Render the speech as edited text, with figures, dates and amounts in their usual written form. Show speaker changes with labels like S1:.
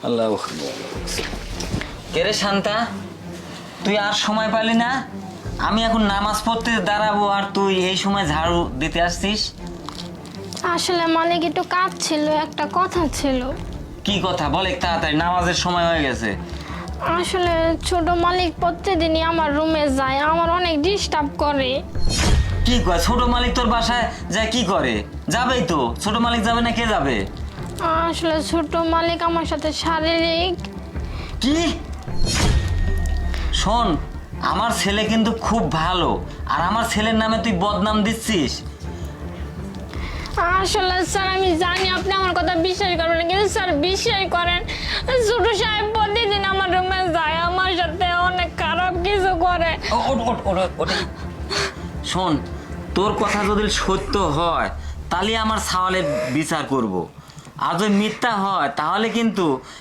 S1: আল্লাহ কেরে শান্তা, তুই আর সময় পালি না? আমি এখন নামাজ পড়তে দাঁড়াবো আর তুই এই সময় ঝাড়ু দিতে আসছিস?
S2: আসলে মালিক একটু কাজ ছিল, একটা কথা ছিল।
S1: কি কথা বলে তাড়াতাড়ি, নামাজের সময় হয়ে গেছে।
S2: আসলে ছোট মালিক প্রতিদিনই আমার রুমে যায়, আমার অনেক ডিস্টার্ব করে।
S1: কি কয় ছোট মালিক তোর বাসায় যায় কি করে? যাবেই তো, ছোট মালিক যাবে না কে যাবে?
S2: আসলে ছোট মালিক আমার সাথে শারীরিক।
S1: কি? শোন, আমার ছেলে কিন্তু খুব ভালো, আর আমার ছেলের নামে তুই বদনাম দিচ্ছিস।
S2: আসলে স্যার আমি জানি আপনি আমার কথা বিশ্বাস করবেন না, কিন্তু স্যার বিশ্বাস করেন, ছোট সাহেব প্রতিদিন আমার রুমে যায়, আমার সাথে অনেক খারাপ কিছু করে।
S1: শোন, তোর কথা যদি সত্য হয় তাহলে আমার সওয়ালে বিচার করব, আর যদি মিথ্যা হয় তাহলে কিন্তু